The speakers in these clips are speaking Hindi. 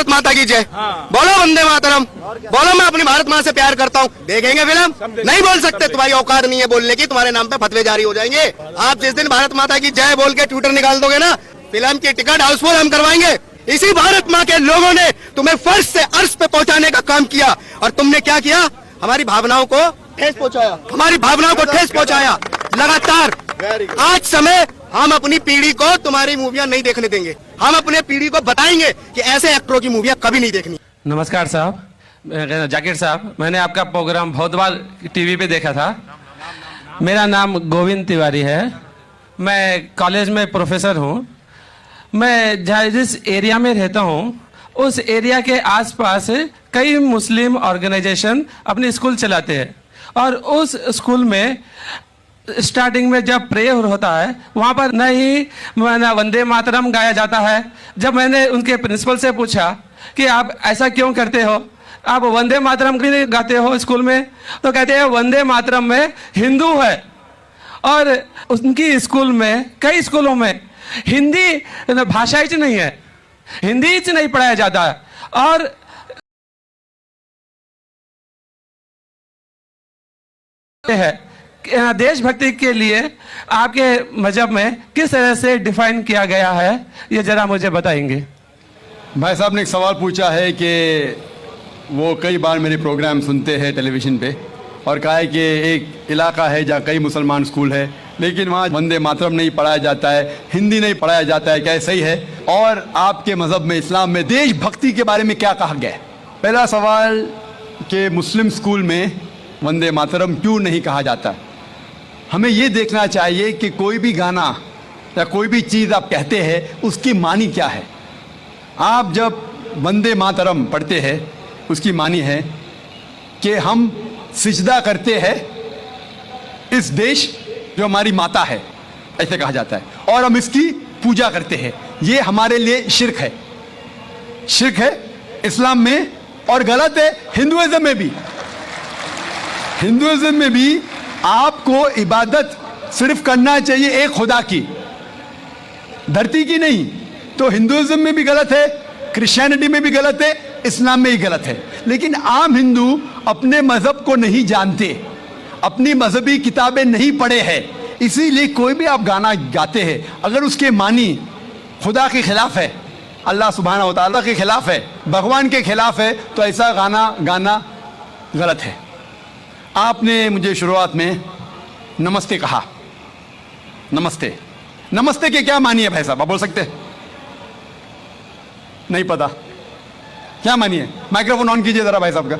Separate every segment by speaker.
Speaker 1: भारत माता की जय, बोलो वंदे मातरम, बोलो मैं अपनी भारत माँ से प्यार करता हूँ। देखेंगे फिल्म? नहीं बोल सकते, तुम्हारी औकात नहीं है बोलने की, तुम्हारे नाम पे फतवे जारी हो जाएंगे। आप जिस दिन भारत माता की जय बोल के ट्विटर निकाल दोगे ना, फिल्म की टिकट हाउसफुल हम करवाएंगे। इसी भारत माँ के लोगों ने तुम्हें फर्श से अर्श पे पहुंचाने का काम किया, और तुमने क्या किया? हमारी भावनाओं को ठेस पहुंचाया, हमारी भावनाओं को ठेस पहुंचाया लगातार। आज समय हम अपनी पीढ़ी को तुम्हारी मूवियां नहीं देखने देंगे। हम अपने पीढ़ी को बताएंगे कि ऐसे एक्टरों की मूवियां कभी नहीं देखनी।
Speaker 2: नमस्कार साहब, जाकिर साहब, मैंने आपका प्रोग्राम बहुत बार टीवी पे देखा था। मेरा नाम गोविंद तिवारी है, मैं कॉलेज में प्रोफेसर हूँ। मैं जिस एरिया में रहता हूँ उस एरिया के आसपास कई मुस्लिम ऑर्गेनाइजेशन अपने स्कूल चलाते हैं, और उस स्कूल में स्टार्टिंग में जब प्रेयर होता है वहाँ पर न ही वंदे मातरम गाया जाता है। जब मैंने उनके प्रिंसिपल से पूछा कि आप ऐसा क्यों करते हो, आप वंदे मातरम भी नहीं गाते हो स्कूल में, तो कहते हैं वंदे मातरम में हिंदू है। और उनकी स्कूल में, कई स्कूलों में हिंदी भाषा ही नहीं है, हिंदी ही नहीं पढ़ाया जाता है। और है देशभक्ति के लिए आपके मजहब में किस तरह से डिफाइन किया गया है, ये जरा मुझे बताएंगे।
Speaker 3: भाई साहब ने एक सवाल पूछा है कि वो कई बार मेरे प्रोग्राम सुनते हैं टेलीविज़न पे, और कहा है कि एक इलाका है जहाँ कई मुसलमान स्कूल है लेकिन वहाँ वंदे मातरम नहीं पढ़ाया जाता है, हिंदी नहीं पढ़ाया जाता है, क्या सही है? और आपके मज़हब में, इस्लाम में देशभक्ति के बारे में क्या कहा गया है? पहला सवाल कि मुस्लिम स्कूल में वंदे मातरम क्यों नहीं कहा जाता। हमें ये देखना चाहिए कि कोई भी गाना या कोई भी चीज़ आप कहते हैं उसकी मानी क्या है। आप जब वंदे मातरम पढ़ते हैं उसकी मानी है कि हम सिजदा करते हैं इस देश जो हमारी माता है, ऐसे कहा जाता है, और हम इसकी पूजा करते हैं। ये हमारे लिए शिर्क है, शिर्क है इस्लाम में, और गलत है हिंदुइज्म में भी। हिंदुइज्म में भी आपको इबादत सिर्फ करना चाहिए एक खुदा की, धरती की नहीं। तो हिंदुइज्म में भी गलत है, क्रिश्चियनिटी में भी गलत है, इस्लाम में ही गलत है। लेकिन आम हिंदू अपने मज़हब को नहीं जानते, अपनी मजहबी किताबें नहीं पढ़े हैं, इसीलिए कोई भी आप गाना गाते हैं अगर उसके मानी खुदा के खिलाफ है, अल्लाह सुब्हानहू व तआला के खिलाफ है, भगवान के खिलाफ है, तो ऐसा गाना गाना गलत है। आपने मुझे शुरुआत में नमस्ते कहा, नमस्ते, नमस्ते के क्या मानी है भाई साहब, आप बोल सकते हैं? नहीं पता क्या मानी है? माइक्रोफोन ऑन कीजिए जरा भाई साहब का।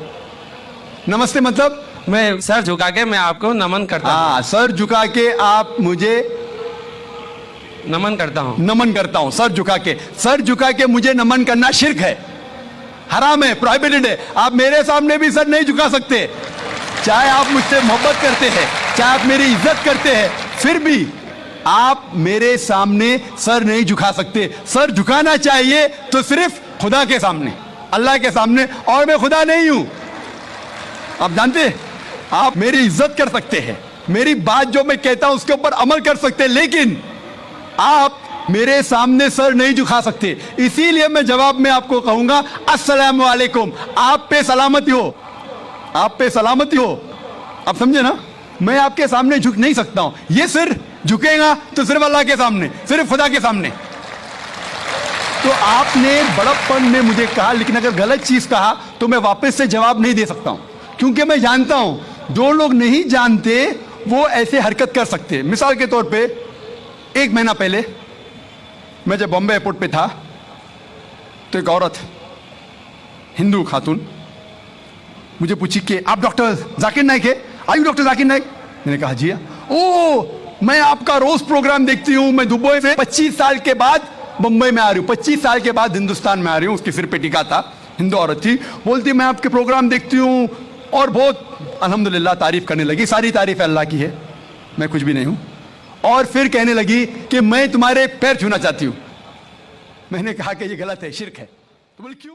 Speaker 3: नमस्ते मतलब
Speaker 2: मैं सर झुका के मैं आपको नमन करता हूँ।
Speaker 3: हाँ, सर झुका के आप मुझे
Speaker 2: नमन करता हूँ,
Speaker 3: नमन करता हूँ। सर झुका के, सर झुका के मुझे नमन करना शिर्क है, हराम है, प्रोहिबिटेड है। आप मेरे सामने भी सर नहीं झुका सकते, चाहे आप मुझसे मोहब्बत करते हैं, चाहे आप मेरी इज्जत करते हैं, फिर भी आप मेरे सामने सर नहीं झुका सकते। सर झुकाना चाहिए तो सिर्फ खुदा के सामने, अल्लाह के सामने, और मैं खुदा नहीं हूं। आप जानते हैं, आप मेरी इज्जत कर सकते हैं, मेरी बात जो मैं कहता हूं उसके ऊपर अमल कर सकते हैं, लेकिन आप मेरे सामने सर नहीं झुका सकते। इसीलिए मैं जवाब में आपको कहूंगा अस्सलामु अलैकुम, आप पे सलामती हो, आप पे सलामती हो। आप समझे ना, मैं आपके सामने झुक नहीं सकता हूं। ये सिर झुकेगा तो सिर्फ अल्लाह के सामने, सिर्फ खुदा के सामने। तो आपने बड़प्पन में मुझे कहा, लेकिन अगर गलत चीज कहा तो मैं वापस से जवाब नहीं दे सकता हूं, क्योंकि मैं जानता हूं जो लोग नहीं जानते वो ऐसे हरकत कर सकते हैं। मिसाल के तौर पे 1 महीना पहले मैं जब बॉम्बे एयरपोर्ट पे था तो एक औरत, हिंदू खातून, मुझे पूछी कि आप डॉक्टर जाकिर नाइक है? Are you doctor Zakir Naik? मैंने कहा जी। ओ, मैं आपका रोज प्रोग्राम देखती हूँ, मैं दुबई से 25 साल के बाद मुंबई में आ रही हूँ, 25 साल के बाद हिंदुस्तान में आ रही हूँ। उसके सिर पे टीका था, हिंदू औरत थी, बोलती मैं आपके प्रोग्राम देखती हूँ, और बहुत अल्हम्दुलिल्लाह तारीफ करने लगी। सारी तारीफ अल्लाह की है, मैं कुछ भी नहीं हूँ। और फिर कहने लगी कि मैं तुम्हारे पैर छूना चाहती हूँ। मैंने कहा कि ये गलत है, शिर्क है। तो बोले क्यों?